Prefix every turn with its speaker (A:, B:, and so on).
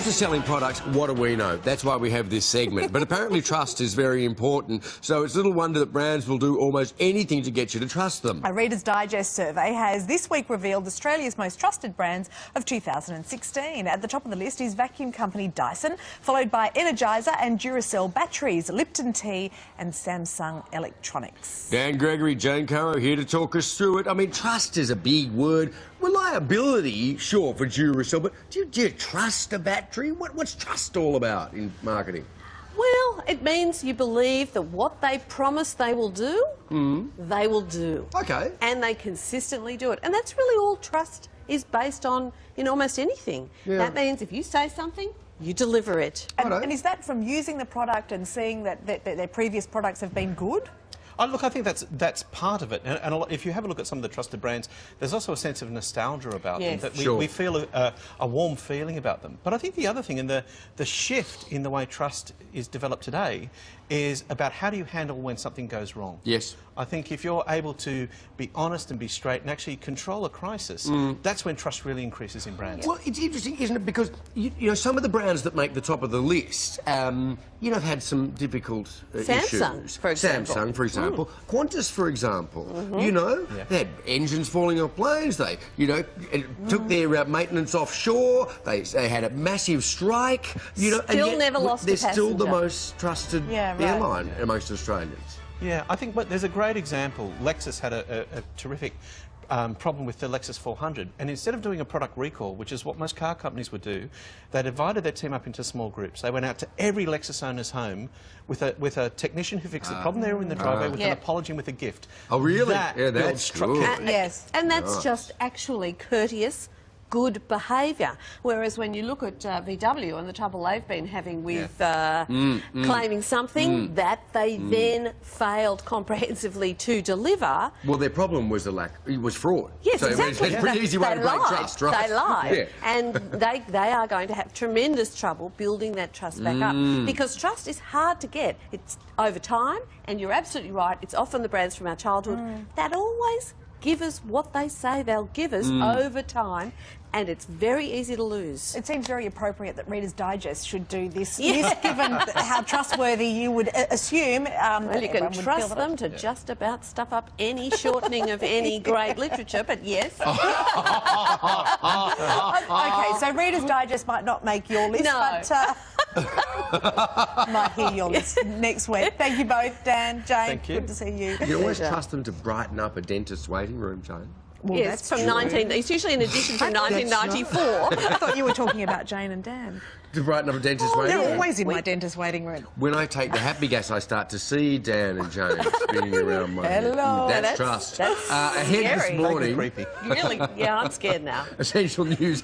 A: comes to selling products, what do we know? That's why we have this segment. But apparently trust is very important, so it's little wonder that brands will do almost anything to get you to trust them.
B: A Reader's Digest survey has this week revealed Australia's most trusted brands of 2016. At the top of the list is vacuum company Dyson, followed by Energizer and Duracell batteries, Lipton tea and Samsung Electronics.
A: Dan Gregory, Jane Caro here to talk us through it. I mean, trust is a big word. Reliability, sure, for Duracell, but do you trust a battery? What's trust all about in marketing?
C: Well, it means you believe that what they promise they will do, they will do.
A: Okay.
C: And they consistently do it. And that's really all trust is based on in almost anything.
A: Yeah.
C: That means if you say something, you deliver it.
B: And is that from using the product and seeing that their previous products have been good?
D: Oh, look, I think that's part of it. And if you have a look at some of the trusted brands, there's also a sense of nostalgia about them. That we feel a warm feeling about them. But I think the other thing, and the shift in the way trust is developed today, is about how do you handle when something goes wrong.
A: Yes.
D: I think if you're able to be honest and be straight and actually control a crisis, that's when trust really increases in brands.
A: Well, it's interesting, isn't it? Because, you know, some of the brands that make the top of the list, you know, have had some difficult issues.
C: For example.
A: Samsung, for example. Qantas, for example. You know, they had engines falling off planes. They, you know, took their maintenance offshore. They had a massive strike. You know,
C: Still
A: and yet
C: never lost a
A: they're still the
C: passenger.
A: most trusted airline amongst Australians.
D: Yeah, I think there's a great example. Lexus had a terrific problem with the Lexus 400, and instead of doing a product recall, which is what most car companies would do, they divided their team up into small groups. They went out to every Lexus owner's home with a technician who fixed the problem they were in the driveway with an apology and with a gift.
A: Oh, really?
D: That
A: Yeah,
D: builds
A: that's cool.
C: Yes. And that's just actually courteous, good behaviour. Whereas when you look at VW and the trouble they've been having with claiming something that they then failed comprehensively to deliver.
A: Well, their problem was it was fraud.
C: Yes,
A: so
C: exactly.
A: it's a pretty easy way to break trust, right?
C: They lied.
A: Yeah.
C: And they are going to have tremendous trouble building that trust back up, because trust is hard to get. It's over time, and you're absolutely right, it's often the brands from our childhood that always give us what they say they'll give us over time, and it's very easy to lose.
B: It seems very appropriate that Reader's Digest should do this, given how trustworthy you would assume.
C: Well, you can trust them to just about stuff up any shortening of any great literature, but yes.
B: Okay, so Reader's Digest might not make your list, but might hear your list next week. Thank you both, Dan, Jane.
D: Thank you.
B: Good to see you.
A: You always trust them to brighten up a dentist's waiting room, Jane.
B: Well,
C: Yes, from 19... It's usually an edition from 1994.
B: I thought you were talking about Jane and Dan.
A: To brighten up a dentist's waiting room.
B: They're always in my dentist's waiting room.
A: When I take the happy gas, I start to see Dan and Jane spinning around my head.
B: Hello.
A: That's trust.
C: That's
A: Ahead this
C: scary.
A: morning,
D: Creepy.
C: Really, yeah, I'm scared now.
A: Essential News.